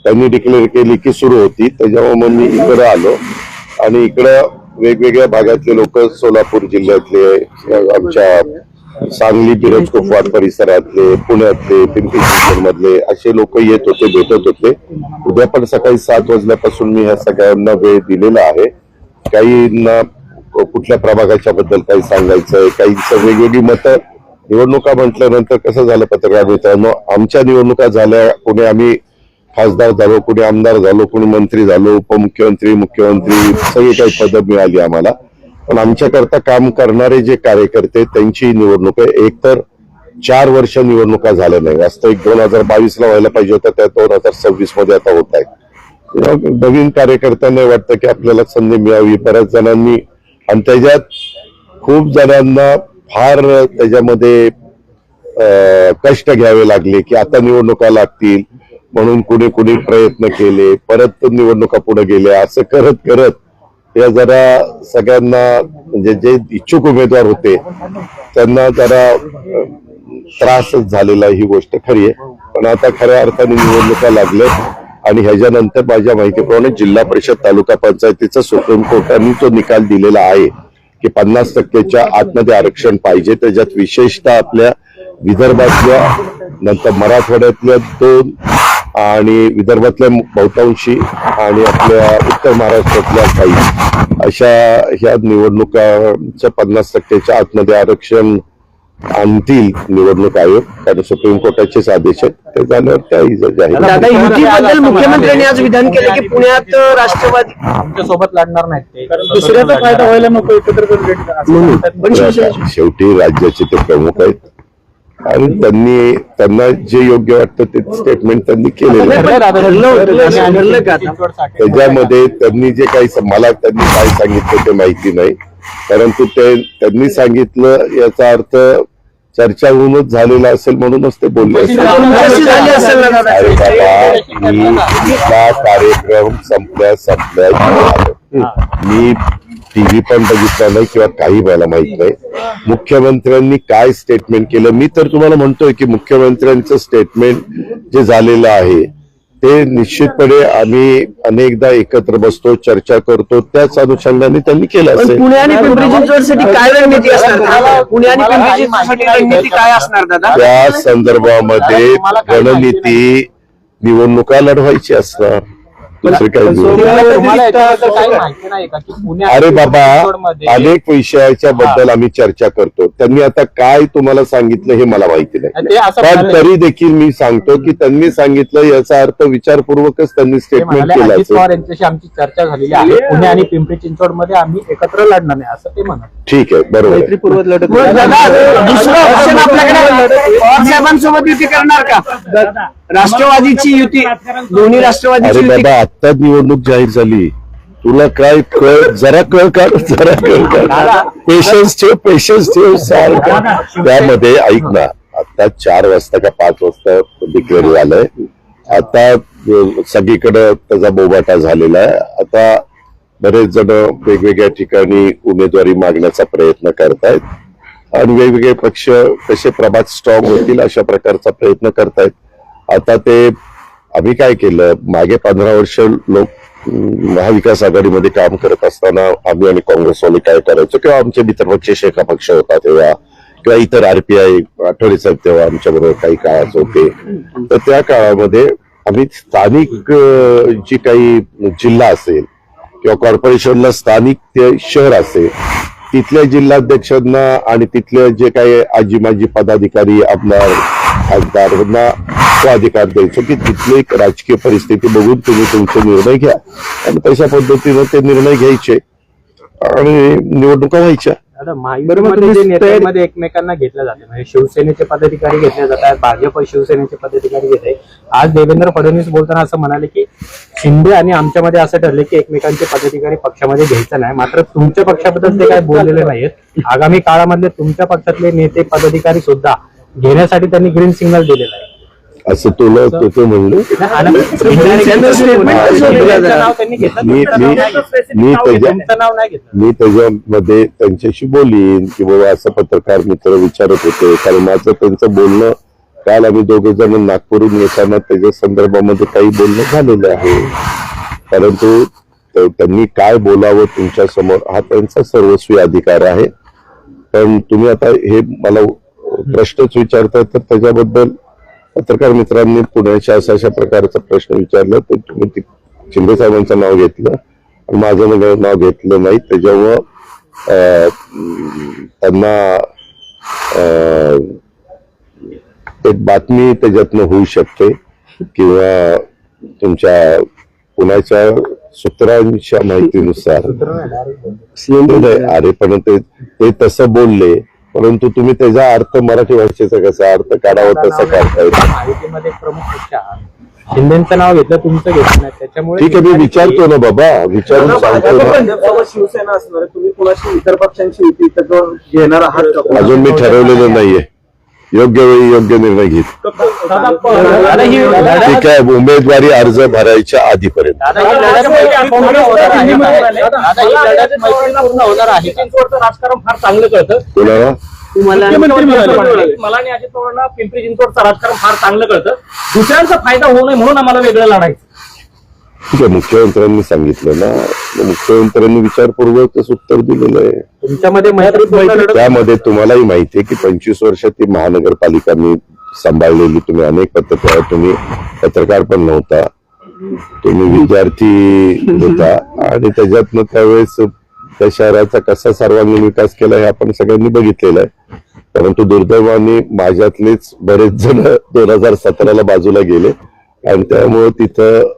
त्यांनी डिक्लेअर केली की सुरू होती, त्याच्यामुळे मग मी इकडे आलो आणि इकडं वेगवेगळ्या भागातले लोक, सोलापूर जिल्ह्यातले, आमच्या सांगली बिरज कुपवाड परिसरातले, पुण्यातले, पिंपरी चिंचवड मधले असे लोक येत होते, भेटत होते. उद्या पण सकाळी 7 वाजल्यापासून मी ह्या सगळ्यांना वेळ दिलेला आहे. काहींना कुठल्या प्रभागाच्या बद्दल काही सांगायचंय, काहींचं वेगवेगळी मतं. निवडणुका म्हटल्यानंतर कसं झालं पत्रकार मित्रांनो, आमच्या निवडणुका झाल्या, कोणी आम्ही खासदार झालो, कोणी आमदार झालो, कोणी मंत्री झालो, उपमुख्यमंत्री, मुख्यमंत्री, सगळी काही पदं मिळाली आम्हाला. पण आमच्याकरता काम करणारे जे कार्यकर्ते त्यांची निवडणूक आहे. एक तर 4 वर्ष निवडणुका झाल्या नाही, वास्तविक 2022 ला व्हायला पाहिजे होतं, त्या 2026 मध्ये आता होत आहे. नवीन कार्यकर्त्यांना वाटतं की आपल्याला संधी मिळावी. बऱ्याच जणांनी आणि त्याच्यात खूप जणांना फार त्याच्यामध्ये कष्ट घ्यावे लागले की आता निवडणुका लागतील म्हणून कुणी कुणी प्रयत्न केले, परत निवडणुका पुढे गेल्या. असं करत करत या जरा सगळ्यांना म्हणजे जे इच्छुक उमेदवार होते त्यांना जरा त्रासच झालेला, ही गोष्ट खरी आहे. पण आता खऱ्या अर्थाने निवडणुका लागल्यात आणि ह्याच्यानंतर माझ्या माहितीप्रमाणे जिल्हा परिषद तालुका पंचायतीचा सुप्रीम कोर्टाने तो निकाल दिलेला आहे की 50%च्या आतमध्ये आरक्षण पाहिजे. त्याच्यात विशेषतः आपल्या विदर्भातल्या, नंतर मराठवाड्यातल्या 2 आणि विदर्भातल्या बहुतांशी आणि आपल्या उत्तर महाराष्ट्रातल्या काही अशा ह्या निवडणुकांचं 50%च्या आतमध्ये आरक्षण आणतील निवडणूक आयोग, कारण सुप्रीम कोर्टाचेच आदेश आहेत. ते झाल्यावर त्याही युतीबद्दल मुख्यमंत्र्यांनी आज विधान केलं की पुण्यात राष्ट्रवादी आमच्या सोबत लढणार नाहीत, दुसऱ्याचा फायदा व्हायला नको एकत्र. पण शेवटी राज्याचे ते प्रमुख आहेत आणि त्यांना जे योग्य वाटतं ते स्टेटमेंट त्यांनी केलेलं आहे. त्याच्यामध्ये त्यांनी जे काही मला त्यांनी काय सांगितलं ते माहिती नाही, परंतु त्यांनी सांगितलं याचा अर्थ चर्चा होऊनच झालेला असेल म्हणूनच ते बोलले असेल. अरे बाबा, कार्यक्रम संपल्या मी टीव्ही पण बघितला नाही किंवा काही मला माहित नाही मुख्यमंत्र्यांनी काय स्टेटमेंट केलं. मी तर तुम्हाला म्हणतोय की मुख्यमंत्र्यांचं स्टेटमेंट जे झालेलं आहे ते निश्चितपणे आम्ही अनेकदा एकत्र बसतो, चर्चा करतो, त्याच अनुषंगाने त्यांनी केलं असेल. पुणे आणि पिंपरी चिंचवडसाठी काय रणनीती असणार, पुणे आणि पिंपरी चिंचवडसाठी रणनीती काय असणार दादा? त्या संदर्भामध्ये रणनीती निवडणुका लढवायची असणार, दुसरी काही अरे बाबा, अनेक विषयाच्या बद्दल आम्ही चर्चा करतो. त्यांनी आता काय तुम्हाला सांगितलं हे मला माहिती नाही, पण तरी देखील मी सांगतो की त्यांनी सांगितलं याचा अर्थ विचारपूर्वकच त्यांनी स्टेटमेंट केलं. यांच्याशी आमची चर्चा झालेली आहे, पुणे आणि पिंपरी चिंचवड मध्ये आम्ही एकत्र लढणार नाही असं ते म्हणत. ठीक आहे, बरोबर. दुसरं ऑप्शन आपल्याकडे पवार साहेबांसोबत युती करणार का? राष्ट्रवादीची युती, दोन्ही राष्ट्रवादीची युती. बाबा, आता निवडणूक जाहीर झाली, तुला काय कळ, जरा कळ काढ, जरा कळ काढ, पेशन्स ठेव सारखं. त्यामध्ये ऐक ना, आता 4 वाजता का 5 वाजता डिक्लेअर झालंय, आता सगळीकडे त्याचा बोबाटा झालेला आहे. आता बरेच जण वेगवेगळ्या ठिकाणी उमेदवारी मागण्याचा प्रयत्न करतायत आणि वेगवेगळे पक्ष कसे प्रभात स्ट्रॉंग होतील अशा प्रकारचा प्रयत्न करतायत. आता ते आम्ही काय केलं, मागे 15 वर्ष लोक महाविकास आघाडीमध्ये काम करत असताना आम्ही आणि काँग्रेसवाले काय करायचो, किंवा आमचे मित्रपक्ष शेका पक्ष होता तेव्हा, किंवा इतर RPI आठवडे साहेब तेव्हा आमच्या बरोबर काही काळाच होते, तर त्या काळामध्ये आम्ही स्थानिक जी काही जिल्हा असेल किंवा कॉर्पोरेशनला स्थानिक ते शहर असेल तिथल्या जिल्हाध्यक्षांना आणि तिथले जे काही आजी माजी पदाधिकारी, आमदार, खासदारांना तो अधिकार द्यायचो की तिथली एक राजकीय परिस्थिती बघून तुम्ही तुमचे निर्णय घ्या आणि तशा पद्धतीनं ते निर्णय घ्यायचे आणि निवडणुका व्हायच्या. नेत्यांमध्ये एकमेकांना घेतलं जाते, म्हणजे शिवसेनेचे पदाधिकारी घेतले जातात, भाजप शिवसेनेचे पदाधिकारी घेते. आज देवेंद्र फडणवीस बोलताना असं म्हणाले की शिंदे आणि आमच्यामध्ये असं ठरले की एकमेकांचे पदाधिकारी पक्षामध्ये घ्यायचं नाही, मात्र तुमच्या पक्षाबद्दल ते काय बोललेले नाहीत. आगामी काळामधले तुमच्या पक्षातले नेते पदाधिकारी सुद्धा घेण्यासाठी त्यांनी ग्रीन सिग्नल दिलेलं आहे असं तुला ते म्हणलं. मी त्याच्यामध्ये त्यांच्याशी बोलीन की बाबा असं पत्रकार मित्र विचारत होते, कारण माझं त्यांचं बोलणं काल आम्ही दोघे जण नागपूरहून येताना त्याच्या संदर्भामध्ये काही बोलणं झालेलं आहे, परंतु त्यांनी काय बोलावं तुमच्या समोर हा त्यांचा सर्वस्वी अधिकार आहे. पण तुम्ही आता हे मला प्रश्नच विचारताय, तर त्याच्याबद्दल पत्रकार मित्रांनी पुण्याच्या अशा प्रकारचा प्रश्न विचारला तर तुम्ही शिंदे साहेबांचं नाव घेतलं आणि माझं नाव घेतलं नाही. त्याच्यामुळं त्यांना एक बातमी त्याच्यातनं होऊ शकते किंवा तुमच्या पुण्याच्या सूत्रांच्या माहितीनुसार अरे पण ते तसं बोलले, परंतु तुम्ही त्याचा अर्थ मराठी भाषेचा कसा अर्थ काढावा तसा काढता येतो. माहितीमध्ये प्रमुख पक्ष आहात, शिंदेचं नाव घेतलं तुमचं घेतलं नाही, त्याच्यामुळे ठीक आहे मी विचारतो ना बाबा, विचारून सांगतो ना. शिवसेना असणार तुम्ही कोणाशी इतर पक्षांची युती घेणार आहात का? अजून मी ठरवलेलं नाहीये, योग्य वेळी योग्य निर्णय घेत. ठीक आहे, उमेदवारी अर्ज भरायच्या आधीपर्यंत. राजकारण फार चांगलं कळतं कोणाला मला आणि अजित पवारांना पिंपरी चिंचवडचं राजकारण फार चांगलं कळतं. दुसऱ्यांचा फायदा होऊ नये म्हणून आम्हाला वेगळं लढायचं. ठीक आहे, मुख्यमंत्र्यांनी सांगितलं ना, मुख्यमंत्र्यांनी विचारपूर्वकच उत्तर दिलेलं आहे. तुमच्यामध्ये मैत्री त्यामध्ये तुम्हालाही माहिती आहे की 25 वर्ष ती महानगरपालिका मी सांभाळलेली. तुम्ही अनेक तुम्ही पत्रकार पण नव्हता, तुम्ही विद्यार्थी होता आणि त्याच्यातनं त्यावेळेस त्या शहराचा कसा सर्वांगीण विकास केला हे आपण सगळ्यांनी बघितलेलं आहे. परंतु दुर्दैवाने माझ्यातलेच बरेच जण 2017ला बाजूला गेले आणि त्यामुळे तिथं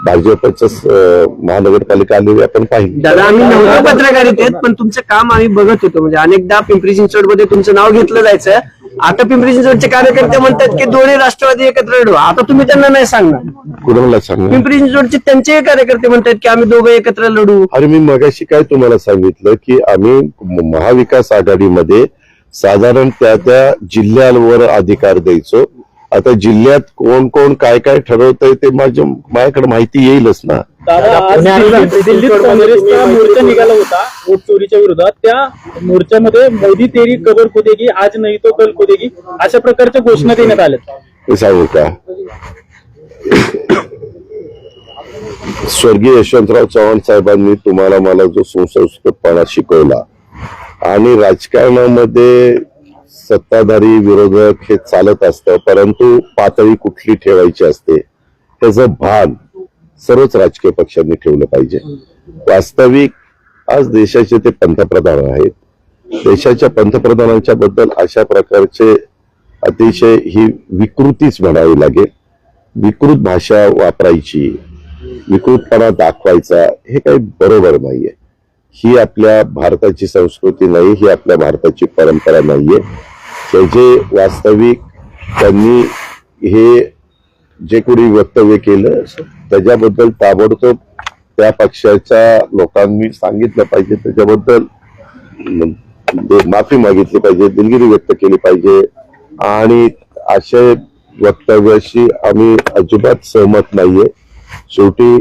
भाजपच महानगरपालिका आलेली आपण पाहिली. दादा आम्ही नव्हतो पत्रकारित आहेत, पण तुमचं काम आम्ही बघत होतो. म्हणजे अनेकदा पिंपरी चिंचवड मध्ये तुमचं नाव घेतलं जायचं. आता पिंपरी चिंचवडचे कार्यकर्ते म्हणतात की दोन्ही राष्ट्रवादी एकत्र लढू. आता तुम्ही त्यांना नाही सांगणार. कुणाला सांगा? पिंपरी चिंचवडचे त्यांचे कार्यकर्ते म्हणतात की आम्ही दोघं एकत्र लढू. अरे मी मगाशी काय तुम्हाला सांगितलं की आम्ही महाविकास आघाडीमध्ये साधारण त्या जिल्ह्यांवर अधिकार द्यायचो. आता जिल्ह्यात कोण कोण काय काय ठरवतंय ते माझ्याकडे माहिती येईलच ना. दिल्लीत काँग्रेसचा मोर्चा निघाला होता वोट चोरीच्या विरोधात. त्या मोर्चामध्ये मोदी तेरी कबर खोदेगी, आज नाही तो कल खोदेगी, अशा प्रकारच्या घोषणा देण्यात आल्या. हे सांगू का, स्वर्गीय यशवंतराव चव्हाण साहेबांनी तुम्हाला मला जो सुसंस्कृतपणा शिकवला आणि राजकारणामध्ये सत्ताधारी विरोधक हे चालत असतं, परंतु पातळी कुठली ठेवायची असते त्याचं भान सर्वच राजकीय पक्षांनी ठेवलं पाहिजे. वास्तविक आज देशाचे ते पंतप्रधान आहेत. देशाच्या पंतप्रधानांच्या बद्दल अशा प्रकारचे अतिशय ही विकृतीच म्हणावी लागेल. विकृत भाषा वापरायची, विकृतपणा दाखवायचा हे काही बरोबर नाहीये. ही आपल्या भारताची संस्कृती नाही, ही आपल्या भारताची परंपरा नाहीये. त्याचे वास्तविक त्यांनी हे जे कोणी वक्तव्य केलं त्याच्याबद्दल ताबडतोब त्या पक्षाच्या लोकांनी सांगितलं पाहिजे, त्याच्याबद्दल माफी मागितली पाहिजे, दिलगिरी व्यक्त केली पाहिजे. आणि अशा वक्तव्याशी आम्ही अजिबात सहमत नाहीये. शेवटी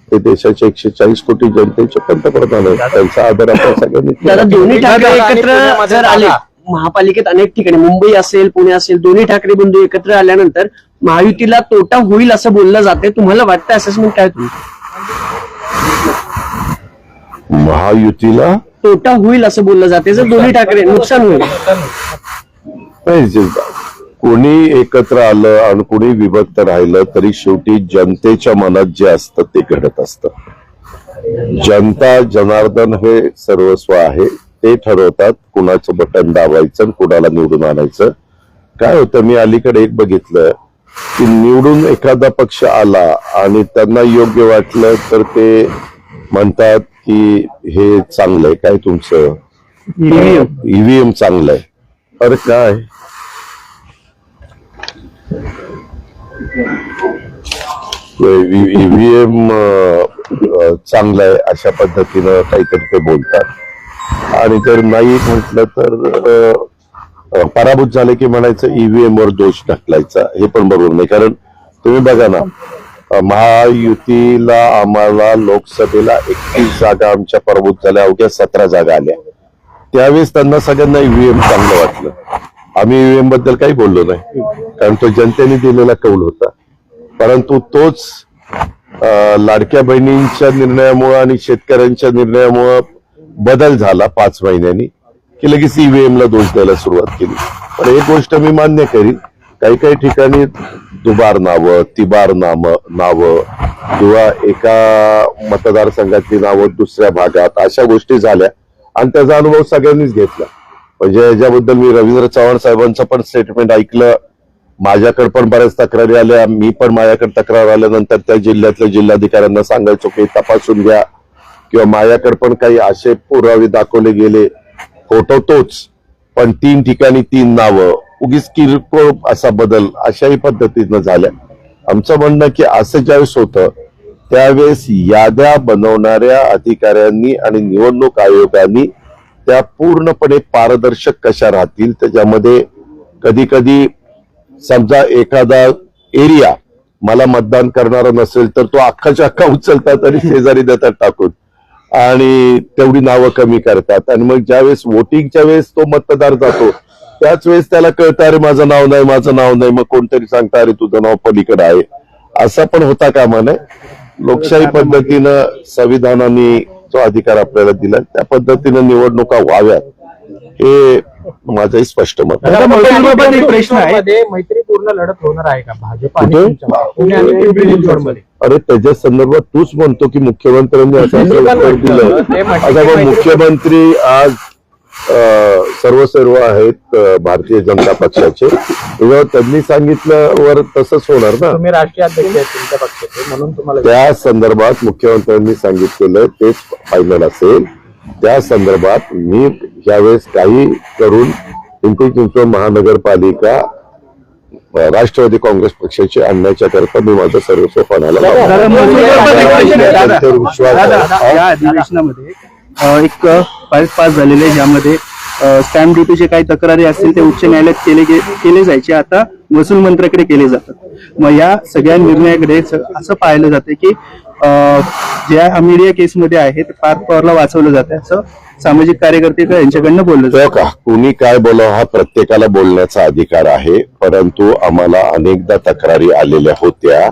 ते देशाच्या 140 कोटी जनतेचे पंतप्रधान आहेत, त्यांचा आदर आपण सगळ्यांनी दादा केला. दोन्ही ठाकरे एकत्र जर आले महापालिकेत अनेक ठिकाणी मुंबई असेल पुणे असेल दोन्ही ठाकरे बंधू एकत्र आल्यानंतर महायुतीला तोटा होईल असं बोललं जाते. तुम्हाला वाटतं असेसमेंट काय तुमचं? महायुतीला तोटा होईल असं बोललं जाते जर दोन्ही ठाकरे नुकसान होईल. नाही, कोणी एकत्र आलं आणि कोणी विभक्त राहिलं तरी शेवटी जनतेच्या मनात जे असतं ते घडत असतं. जनता जनार्दन हे सर्वस्व आहे, ते ठरवतात कुणाचं बटन दाबायचं आणि कुणाला निवडून आणायचं. काय होतं, मी अलीकडे एक बघितलं की निवडून एखादा पक्ष आला आणि त्यांना योग्य वाटलं तर ते म्हणतात की हे चांगलंय, काय तुमचं ईव्हीएम चांगलंय. अरे काय ईव्हीएम चांगलं आहे अशा पद्धतीनं काहीतरी ते बोलतात. आणि जर नाही म्हटलं तर पराभूत झाले की म्हणायचं ईव्हीएम वर दोष ढकलायचा, हे पण बरोबर नाही. कारण तुम्ही बघा ना, महायुतीला आम्हाला लोकसभेला 31 जागा आमच्या पराभूत झाल्या, अवघ्या 17 जागा आल्या. त्यावेळेस त्यांना सगळ्यांना ईव्हीएम चांगलं वाटलं. आम्ही ईव्हीएम बद्दल काही बोललो नाही, कारण तो जनतेने दिलेला कौल होता. परंतु तोच लाडक्या बहिणींच्या निर्णयामुळं आणि शेतकऱ्यांच्या मुळे बदल झाला 5 महिन्यांनी, की लगेच ईव्हीएम ला दोष द्यायला सुरुवात केली. पण एक गोष्ट मी मान्य करीन, काही काही ठिकाणी दुबार नावं, तिबार नावं किंवा एका मतदारसंघातली नावं दुसऱ्या भागात, अशा गोष्टी झाल्या आणि त्याचा अनुभव सगळ्यांनीच घेतला. म्हणजे याच्याबद्दल मी रवींद्र चव्हाण साहेबांचं पण स्टेटमेंट ऐकलं. माझ्याकडे पण बऱ्याच तक्रारी आल्या. मी पण माझ्याकडे तक्रार आल्यानंतर त्या जिल्ह्यातल्या जिल्हाधिकाऱ्यांना सांगायचो की तपासून घ्या, किंवा माझ्याकडे पण काही असे पुरावे दाखवले गेले. फोटो तोच, पण 3 ठिकाणी 3 नावं, उगीच किरकोळ असा बदल, अशाही पद्धतीनं झाल्या. आमचं म्हणणं की असं ज्यावेळेस होतं त्यावेळेस याद्या बनवणाऱ्या अधिकाऱ्यांनी आणि निवडणूक आयोगाने त्या पूर्णपणे पारदर्शक कशा राहतील, त्याच्यामध्ये कधी कधी समजा एखादा एरिया मला मतदान करणारा नसेल तर तो अख्खाच्या अख्खा उचलतात आणि शेजारी देतात टाकून, आणि तेवढी नावं कमी करतात. आणि मग ज्यावेळेस वोटिंगच्या वेळेस तो मतदार जातो त्याच वेळेस त्याला कळतं अरे माझं नाव नाही, मग कोणतरी सांगतं अरे तुझं नाव पलीकडे आहे. असं पण होता कामा नये. लोकशाही पद्धतीनं संविधानाने जो अधिकार आपल्याला दिला त्या पद्धतीनं निवडणुका व्हाव्यात, हे माझंही स्पष्ट मत आहे. आता महसूलबाबत एक प्रश्न आहे. मध्ये मैत्रीपूर्ण लढत होणार आहे का भाजप आणि कुठे? तुमच्या? पुणे आणि पिंपरी चिंचवडमध्ये. अरे त्याच्या संदर्भात तूच म्हणतो की मुख्यमंत्र्यांनी असं उत्तर दिलं. आता मग मुख्यमंत्री आज सर्व आहेत भारतीय जनता पक्षाचे, तेव्हा त्यांनी सांगितलं वर तसंच होणार ना. तुम्ही राष्ट्रीय अध्यक्ष आहेत तुमच्या पक्षाचे, म्हणून तुम्हाला त्या संदर्भात मुख्यमंत्र्यांनी सांगितलेलं तेच फायनल असेल. त्या संदर्भात मी यावेळेस काही करून पिंपरी चिंचवड महानगरपालिका राष्ट्रवादी काँग्रेस पक्षाची आणण्याच्या करता मी माझं सर्वस्व पणाला विश्वास आहे. या अधिवेशनामध्ये एक फाईल पास झालेले आहे, ज्यामध्ये स्टॅम्प ड्युटीचे काही तक्रारी असतील ते उच्च न्यायालयात केले जायचे, आता महसूल मंत्र्याकडे केले जातात. मग या सगळ्या निर्णयाकडे असं पाहिलं जाते की ज्या मीडिया केसमध्ये आहे ते पार्थ पवारला वाचवलं जातं, असं सामाजिक कार्यकर्ते यांच्याकडनं बोललं तो जातं. का कुणी काय बोलावं हा प्रत्येकाला बोलण्याचा अधिकार आहे. परंतु आम्हाला अनेकदा तक्रारी आलेल्या होत्या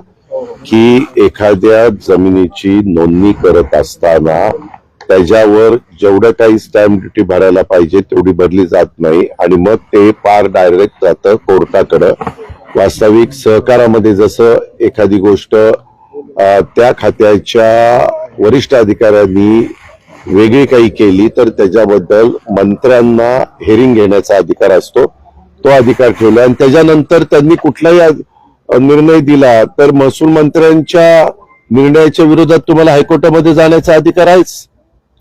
की एखाद्या जमिनीची नोंदणी करत असताना त्याच्यावर जेवढं काही स्टॅम्प ड्युटी भरायला पाहिजे तेवढी भरली जात नाही, आणि मग ते पार डायरेक्ट जातं कोर्टाकडं. वास्तविक सहकारामध्ये जसं एखादी गोष्ट त्या खात्याच्या वरिष्ठ अधिकाऱ्यांनी वेगळी काही केली तर त्याच्याबद्दल मंत्र्यांना हेरिंग घेण्याचा अधिकार असतो, तो अधिकार ठेवला. आणि त्याच्यानंतर त्यांनी कुठलाही निर्णय दिला तर महसूल मंत्र्यांच्या निर्णयाच्या विरोधात तुम्हाला हायकोर्टामध्ये जाण्याचा अधिकार आहेच.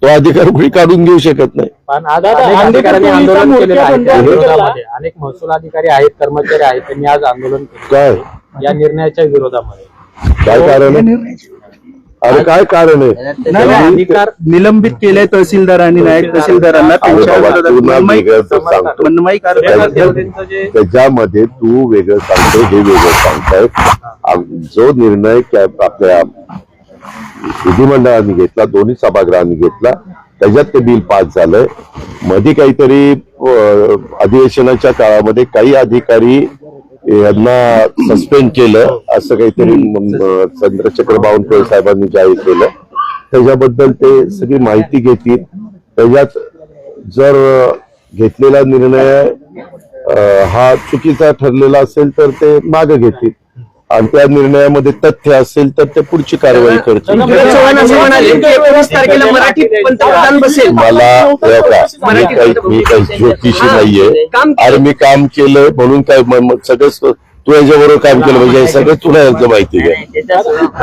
तो अधिकार कुणी काढून घेऊ शकत नाही. पण आज अनेक अधिकाऱ्यांनी आंदोलन केलेलं आहे त्या विरोधामध्ये. अनेक महसूल अधिकारी आहेत, कर्मचारी आहेत, त्यांनी आज आंदोलन केलं काय या निर्णयाच्या विरोधामध्ये. काय कारण आहे? अरे काय कारण आहे? अधिकार निलंबित केले तहसीलदारांनी, नायब तहसीलदारांना त्यांच्या बाबा, विरोधात तू ना मनमाई वेगळं सांगतो. त्यांचं जे त्याच्यामध्ये तू वेगळं सांगतो, हे वेगळं सांगताय. जो निर्णय आपल्या विधिमंडळाने घेतला, दोन्ही सभागृहांनी घेतला, त्याच्यात ते बिल पास झालंय. मध्ये काहीतरी अधिवेशनाच्या काळामध्ये काही अधिकारी यांना सस्पेंड केलं, असं काहीतरी चंद्रशेखर बावनकुळे साहेबांनी जाहीर केलं. त्याच्याबद्दल ते सगळी माहिती घेतील. त्याच्यात जर घेतलेला निर्णय हा चुकीचा ठरलेला असेल तर ते मागे घेतील, आणि त्या निर्णयामध्ये तथ्य असेल तर ते पुढची कारवाई करतील. चव्हाण असं म्हणाले की 19 तारखेला मराठीत पंतप्रधान बसेल. मला मी काही ज्योतिषी नाहीये. अरे मी काम केलं म्हणून काय सगळं तू याच्याबरोबर काम केलं म्हणजे सगळं तुला यांचं माहिती आहे.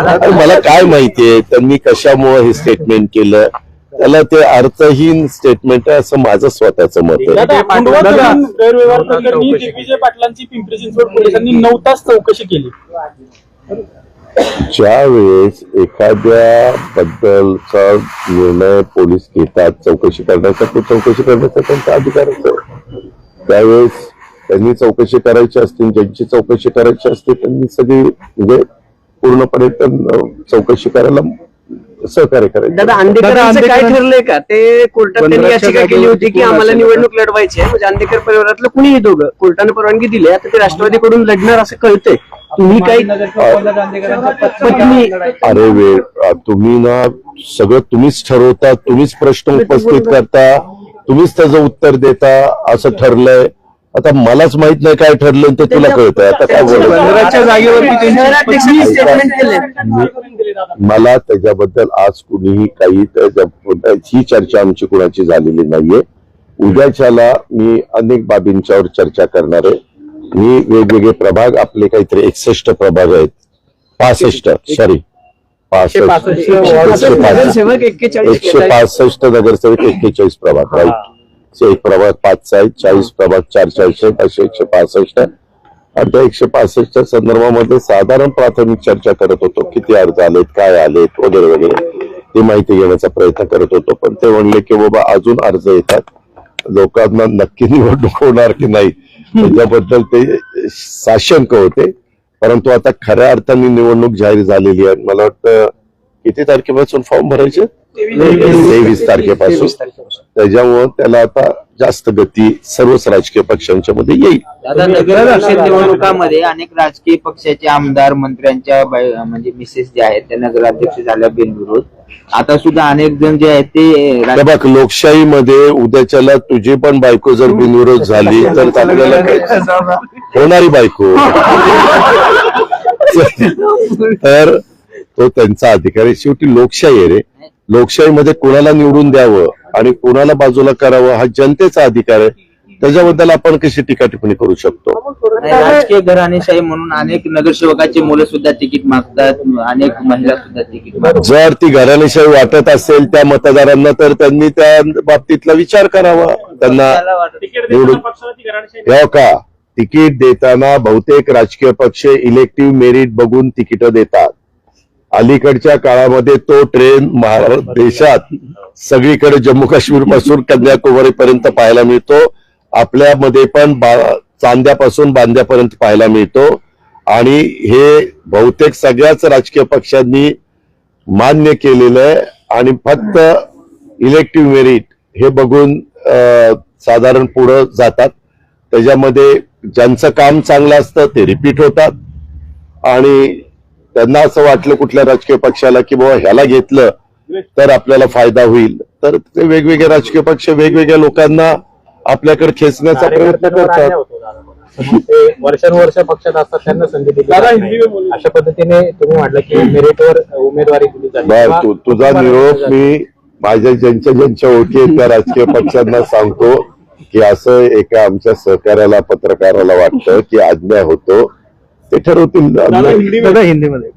अरे मला काय माहितीये त्यांनी कशामुळे हे स्टेटमेंट केलं, त्याला ते अर्थहीन स्टेटमेंट आहे असं माझं स्वतःचं मत आहे. गैरव्यवहार प्रकरणी दिग्विजय पाटलांची पिंपरी चिंचवड पोलिसांनी 9 तास चौकशी केली. ज्या वेळेस एखाद्या बद्दलचा निर्णय पोलीस घेतात चौकशी करण्याचा, तो चौकशी करण्याचा त्यांचा अधिकार असतो. त्यावेळेस त्यांनी चौकशी करायची असते, ज्यांची चौकशी करायची असते त्यांनी सगळी म्हणजे पूर्णपणे चौकशी करायला सहकार्य करायचं. दादा अंधेकरांचं काय ठरलंय का ते कोर्टात त्यांनी पंधराच्या याचिका केली होती की जागेवरती आम्हाला कोण निवडणूक लढवायची आहे म्हणजे अंधेकर परिवारातलं कुणीही दोघं कोर्टाने परवानगी दिली आता ते राष्ट्रवादीकडून लढणार असं कळतंय तुम्ही काही पत्नी अरे तुम्ही ना सगळं तुम्हीच ठरवता, तुम्हीच प्रश्न उपस्थित करता, तुम्हीच त्याचं उत्तर देता, असं ठरलंय. आता मलाच माहित नाही काय ठरलं ते तुला कळतंय. आता काय बोलायचं. पंधराच्या जागेवरती शहराध्यक्षांनी स्टेटमेंट केलंय मला त्याच्याबद्दल आज कुणीही काही ही चर्चा आमची कुणाची झालेली नाहीये. उद्याच्याला मी अनेक बाबींच्यावर चर्चा करणार आहे. मी वेगवेगळे प्रभाग आपले काहीतरी 61 प्रभाग आहेत, नगरसेवक 165 नगरसेवक 41 प्रभाग राईट. एक प्रभाग 5चा आहे, 40 प्रभाग 4च्या आहेत, असे 165 आणि त्या 165च्या संदर्भामध्ये साधारण प्राथमिक चर्चा करत होतो. किती अर्ज आलेत, काय आलेत वगैरे वगैरे ती माहिती घेण्याचा प्रयत्न करत होतो. पण ते म्हणले की बाबा अजून अर्ज येतात, लोकांना नक्की निवडणूक होणार की नाही त्याच्याबद्दल ते साशंक होते. परंतु आता खऱ्या अर्थाने निवडणूक जाहीर झालेली आहे. मला वाटतं किती तारखेपासून फॉर्म भरायचे, 23 तारखेपासून. त्याच्यामुळं त्याला आता जास्त गती सर्वच राजकीय पक्षांच्या मध्ये येईल. दादा नगर परिषद निवडणुकांमध्ये अनेक राजकीय पक्षाचे आमदार मंत्र्यांच्या म्हणजे मिसेस जे आहेत त्या नगराध्यक्ष झाल्या बिनविरोध. आता सुद्धा अनेक जण जे आहेत ते हे बघ, लोकशाहीमध्ये उद्याच्याला तुझी पण बायको जर बिनविरोध झाली तर आपल्याला काय होणारी बायको तर तो त्यांचा अधिकार आहे. शेवटी लोकशाही आहे रे. लोकशाहीमध्ये कोणाला निवडून द्यावं आणि कोणाला बाजूला करावं हा जनतेचा अधिकार आहे. त्याच्याबद्दल आपण कशी टीका टिप्पणी करू शकतो. राजकीय घराणेशाही म्हणून अनेक नगरसेवकाची मुलं सुद्धा तिकीट मागतात, अनेक महिला सुद्धा तिकीट मागतात. जर ती घराणेशाही वाटत असेल त्या मतदारांना तर त्यांनी त्या बाबतीतला विचार करावा. त्यांना निवडून ठेव का. तिकीट देताना बहुतेक राजकीय पक्ष इलेक्टिव्ह मेरिट बघून तिकीट देतात. अलीकडच्या काळामध्ये तो ट्रेंड देशात सगळीकडे जम्मू काश्मीर पासून कन्याकुमारी पर्यंत पाहायला मिळतो. आपल्यामध्ये पण चांद्यापासून बांद्यापर्यंत पाहायला मिळतो. आणि हे बहुतेक सगळ्याच राजकीय पक्षांनी मान्य केलेलं आहे. आणि फक्त इलेक्टिव्ह मेरिट हे बघून साधारण पुढे जातात. त्याच्यामध्ये ज्यांचं काम चांगलं असतं ते रिपीट होतात. आणि त्यांना असं वाटलं कुठल्या राजकीय पक्षाला की बाबा ह्याला घेतलं तर आपल्याला फायदा होईल, तर ते वेगवेगळे राजकीय पक्ष वेगवेगळ्या लोकांना आपल्याकडे खेचण्याचा प्रयत्न करतात. ते वर्षानुवर्ष पक्षात असतात त्यांना संधी दिली जात नाही. अशा पद्धतीने तुम्ही म्हटलं की मेरिटवर उमेदवारी दिली जाते. तुझा निरोप मी माझ्या ज्यांच्या ओळखी आहेत त्या राजकीय पक्षांना सांगतो की असं एका आमच्या सहकार्याला पत्रकाराला वाटतं की अन्याय होतो, ते ठरवतील. दादा हिंदीमध्ये